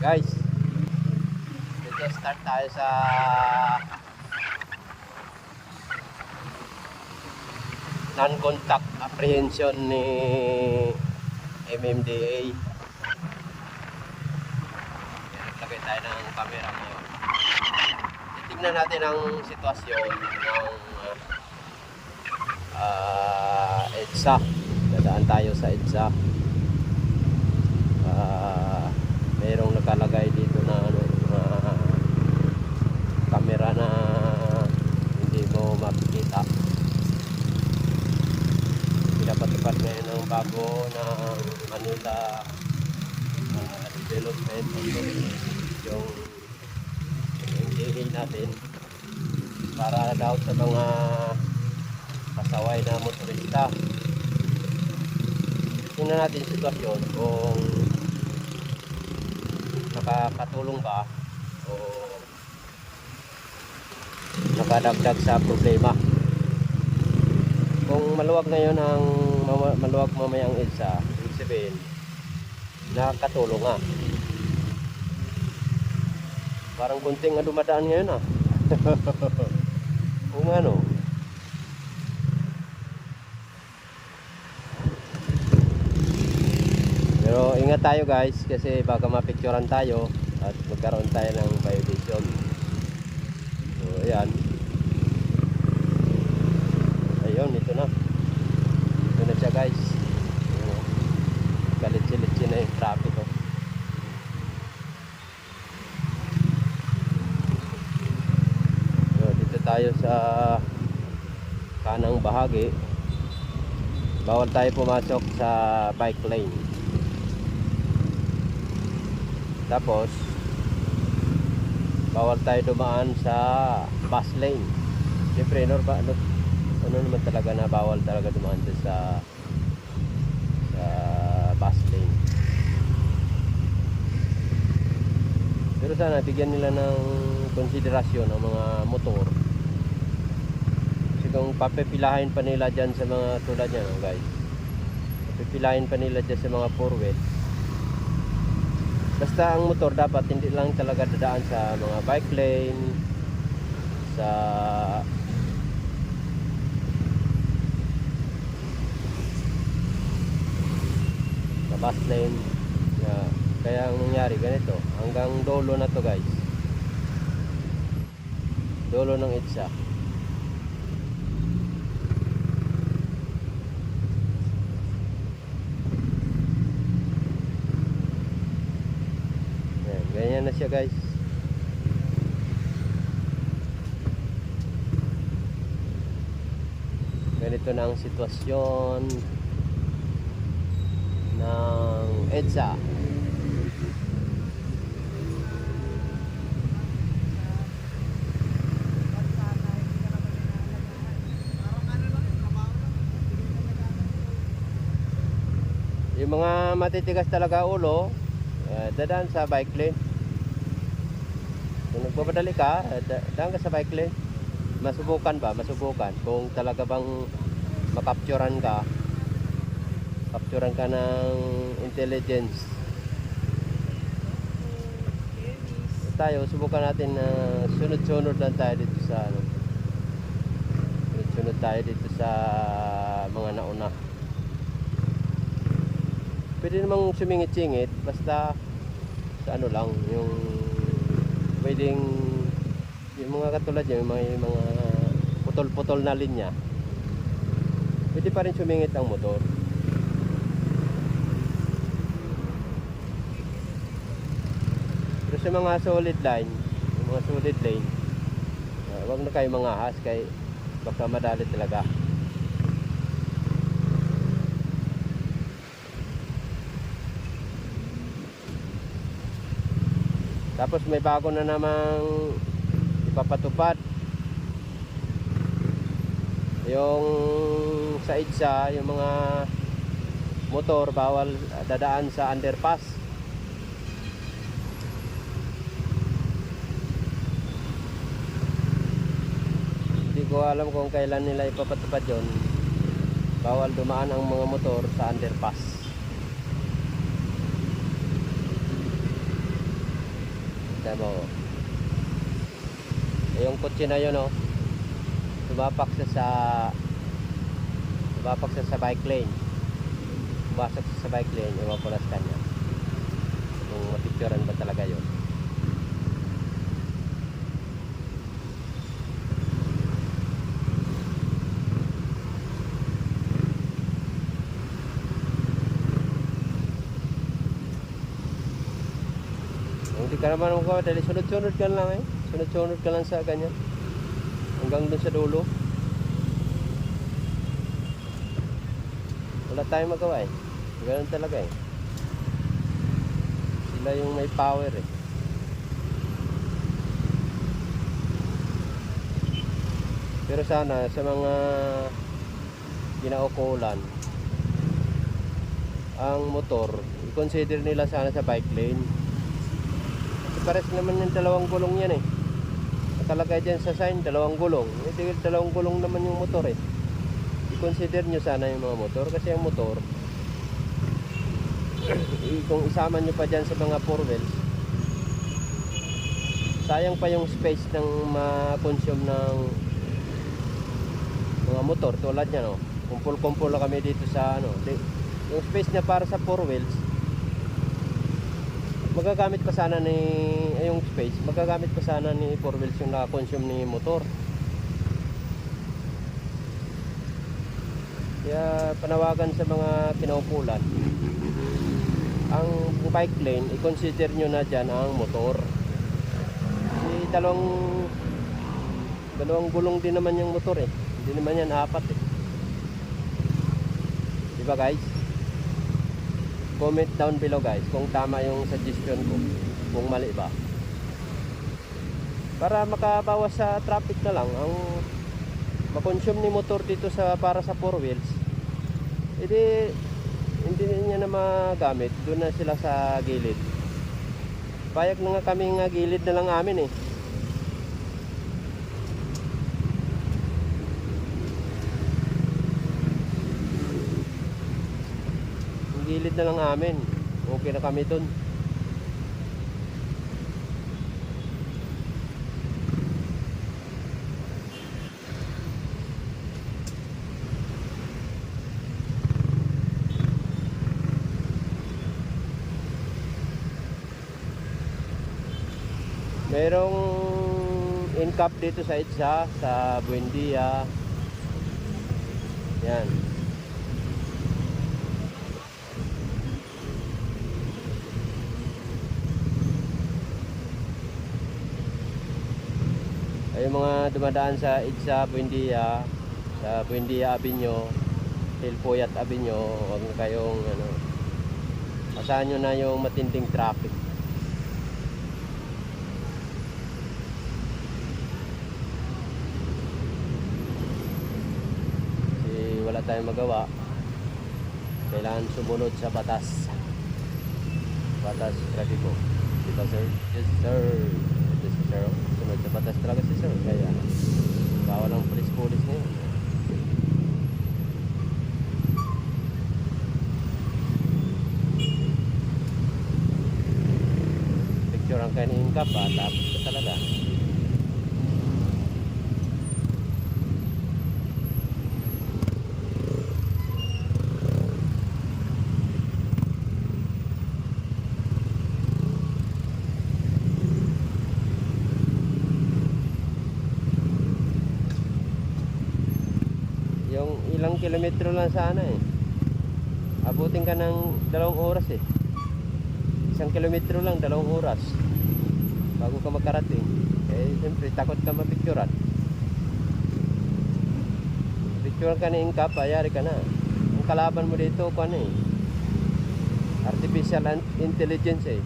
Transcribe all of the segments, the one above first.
Guys, dito start tayo sa non-contact apprehension ni MMDA. Naglagay tayo ng camera ngayon. Titignan natin ang sitwasyon ng EDSA. Dadaan tayo sa EDSA. Mayroong nakalagay dito na camera na hindi mo makikita. Pinapatupad ngayon ng bago na Manila Development yung MDA natin para daw sa mga pasaway na motorista. Tingnan natin yung sitwasyon kung nakakatulong ba o nakadagdag sa problema. Kung maluwag ngayon ang maluwag mamaya ang EDSA, ibig sabihin nakakatulong nga. Parang kunting dumadaan ngayon kung ano. Pero ingat tayo guys, kasi baka mapicturean tayo at magkaroon tayo ng violation. So ayan. Ayun, ito na. Ito na siya guys. Galit-silitsin na yung traffic . So dito tayo sa kanang bahagi. Bawal tayo pumasok sa bike lane. Tapos bawal tayo dumaan sa bus lane. Siyempre ano naman talaga na bawal talaga dumaan sa bus lane. Pero sana bigyan nila ng konsiderasyon ang mga motor. Kasi kung papipilahin pa nila dyan sa mga tulad yan guys, papipilahin pa nila dyan sa mga four wheel. Basta ang motor dapat hindi lang talaga dadaan sa mga bike lane, sa bus lane. Kaya ang nangyari ganito, hanggang dulo na to guys. Dulo ng EDSA. Ganyan na siya guys. Ganito na ang sitwasyon ng EDSA. Yung mga matitigas talaga ulo, dadaan sa bike lane. Kung nagpapadali ka, daan ka sa bike lane. Masubukan kung talaga bang makapturan ka ng intelligence. Tayo subukan natin na sunod-sunod lang tayo dito sa sunod tayo dito sa mga nauna. Pwede namang sumingit-singit basta sa ano lang, yung pwedeng yung mga katulad yung mga putol-putol na linya, pwede pa rin sumingit ang motor. Pero sa mga solid line, yung mga solid lane, wag na kayo mangahas kay baka madali talaga. Tapos may bago na namang ipapatupad. Yung sa EDSA, yung mga motor bawal dadaan sa underpass. Hindi ko alam kung kailan nila ipapatupad yon. Bawal dumaan ang mga motor sa underpass. Tayo mo. Yung kotse na yun, oh. Tumapak siya sa bike lane. Pumasok siya sa bike lane. Ewan ko na sa kanya. Kung mapicturean ba talaga yun. Hindi ka naman dahil sunod-sunod ka lang eh. Sunod-sunod ka lang sa ganyan. Hanggang dun sa dulo. Wala tayong magawa eh. Ganun talaga eh. Sila yung may power eh. Pero sana sa mga kinaukulan, ang motor, i-consider nila sana sa bike lane. Kasi pares naman yung dalawang gulong yan eh. Nakalagay dyan sa sign, dalawang gulong. Hindi, dalawang gulong naman yung motor eh. I-consider nyo sana yung mga motor. Kasi ang motor, kung isama nyo pa dyan sa mga 4 wheels, sayang pa yung space ng ma-consume ng mga motor. Tulad yan oh. Kumpul-kumpul na kami dito sa ano. Yung space niya para sa 4 wheels, magagamit pa sana ni yung space, magagamit pa sana ni 4 wheels yung naka-consume ni motor. Kaya panawagan sa mga kinaukulan, ang bike lane, i-consider nyo na dyan ang motor. Kasi dalawang gulong din naman yung motor eh. Hindi naman yan 4 eh. Diba guys? Comment down below guys kung tama yung suggestion ko, kung mali ba, para makabawas sa traffic na lang ang makonsume ni motor dito para sa 4 wheels. Hindi niya na magamit, doon na sila sa gilid. Payag na nga kami nga gilid na lang amin eh. Gilid na lang amin, okay na kami dun. Merong in-cap dito sa EDSA, sa Buendia. Yan. Ay mga dumadaan sa EDSA, Buendia, sa Buendia Avenue, Tilpuyat Avenue, huwag na kayong asahan nyo na yung matinding traffic. Kasi wala tayong magawa, kailangan sumunod sa batas trafiko. Diba sir? Yes sir. Yes sir. Sunod sa batas talaga si sir. Kaya bawal ang pulis ngayon. Picture ang kainin ka pa, tapos ka talaga. Yung ilang kilometro lang sana eh. Abutin ka ng 2 oras eh. 1 kilometro lang, 2 oras bago ka makarating. Eh siyempre takot ka mapicturan. Picturan ka ni Incap, ayari ka na. Ang kalaban mo dito ano eh, artificial intelligence eh.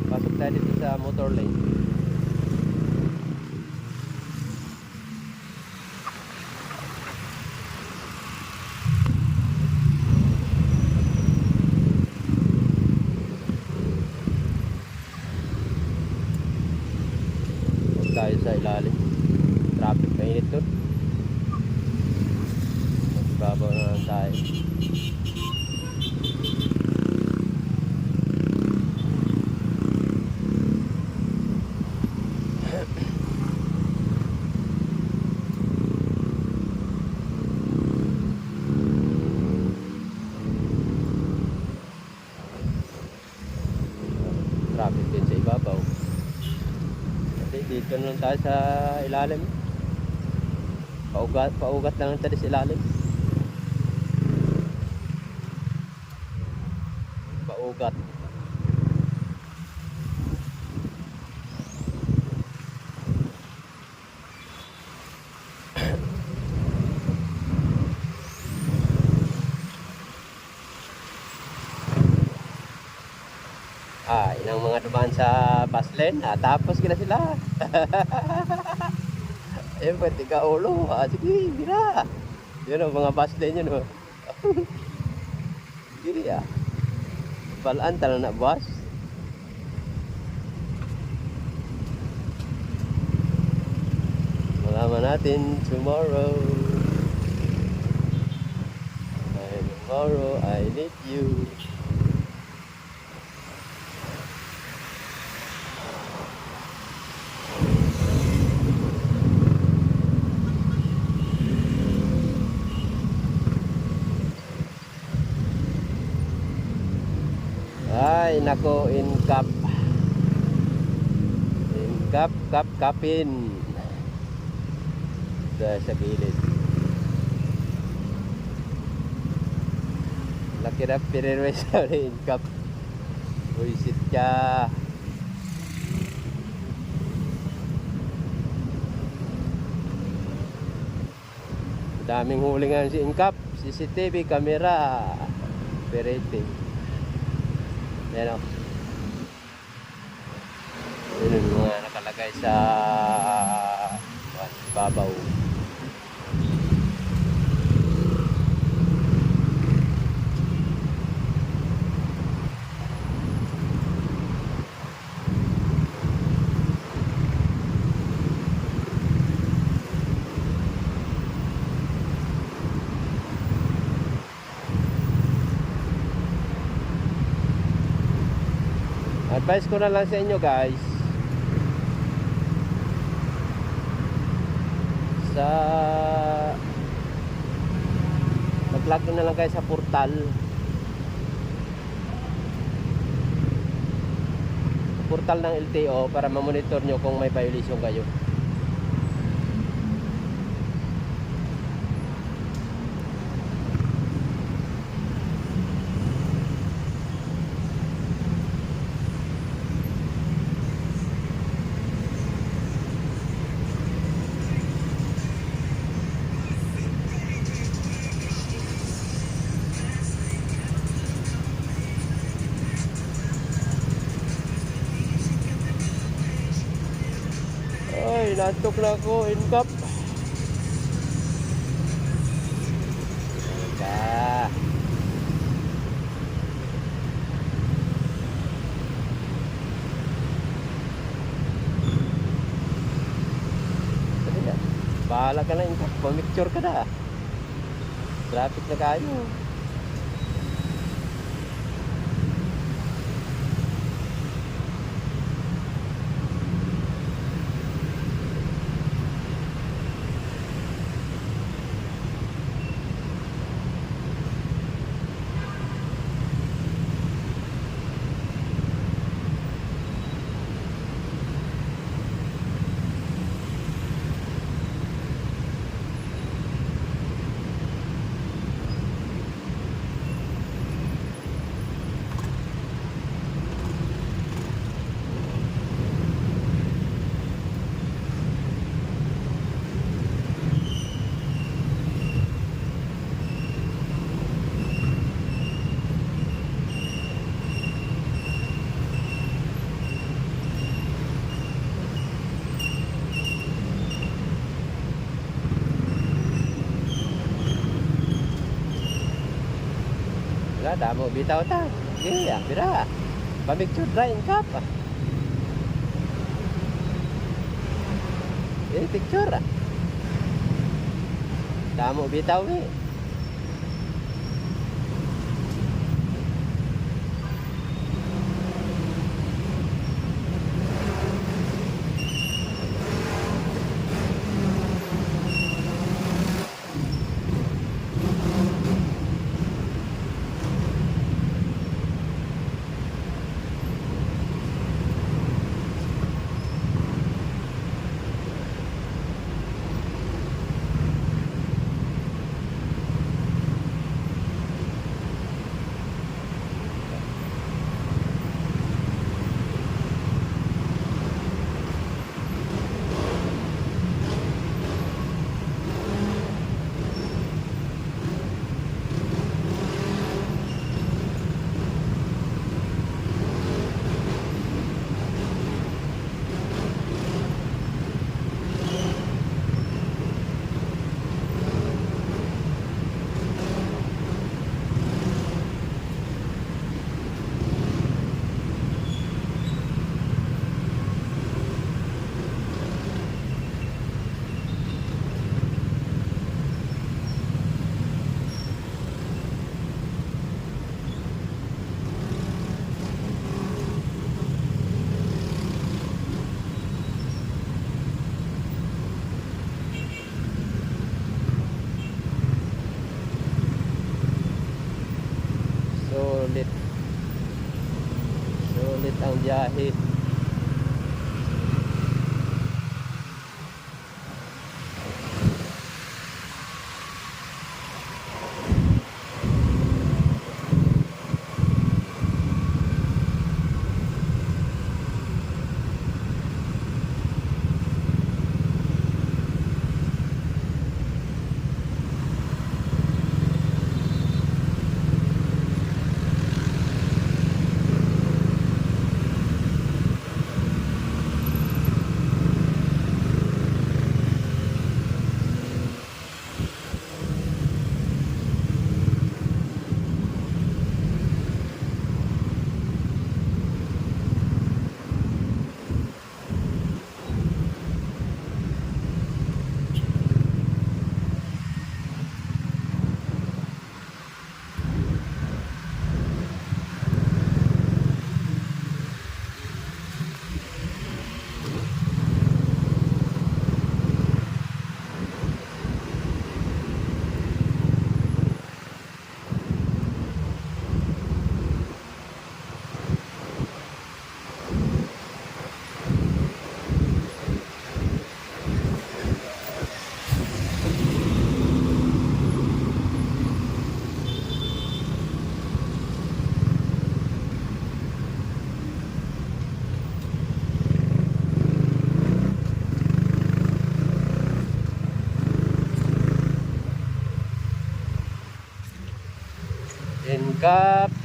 Pasok tayo dito sa motor lane. Tayo sa ilalim, traffic na init doon. Magbabaw na lang tayo. Dito na lang tayo sa ilalim. Paugat lang tayo sa ilalim. Paugat. Inang mga dumaan sa bus lane. Tapos kina sila. Ayun, pwede ka ulo. Sige, mira. Yun o, mga bus lane yun o. Sige balaan tala na bus. Malaman natin tomorrow. Tomorrow I need you. Ay, nako, kapin sa gilid. Laki na pinirwes sa incap. Buisit ka. Daming hulingan si incap. CCTV camera operating. Yan o. Yun yung mga nakalagay sa babaw. Advice ko na lang sa inyo guys, mag-log na lang kayo sa portal ng LTO para ma-monitor nyo kung may violation kayo. Ay, nantok na ako, incap. Ka. Bahala ka na, incap. Pamicture ka na. Traffic na kayo. Damo bitaw ta. Iya, bira. Pamicture dry incap. Ini picture. Damo bitaw ni. ang biyahe.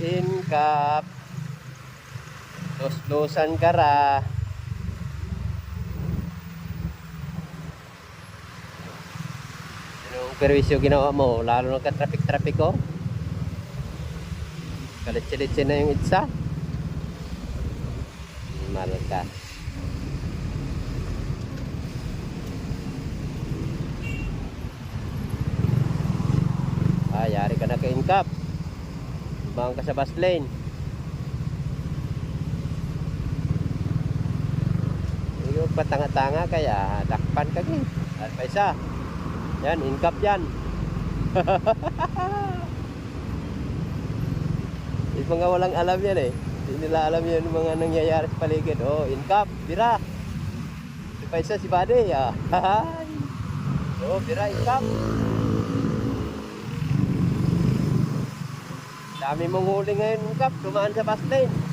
Incap. Los-losan ka ra. Anong perwisyo ginawa mo? Lalo na ka-traffic ko. Kalitsi-litsi na yung itsa. Mahal ka. Yari ka na ka-incap. Bang ka sa bus lane. Yung patanga-tanga kaya dakpan ka gin. At pa isa. Yan, incap yan. Yung mga walang alam yan eh. Hindi nila alam yan yung mga nangyayari sa paligid. Oh, incap, bira. Pa isa si Bade. Oh, bira, incap. Dami mong huli ngayon, Kap. Dumaan sa bus lane.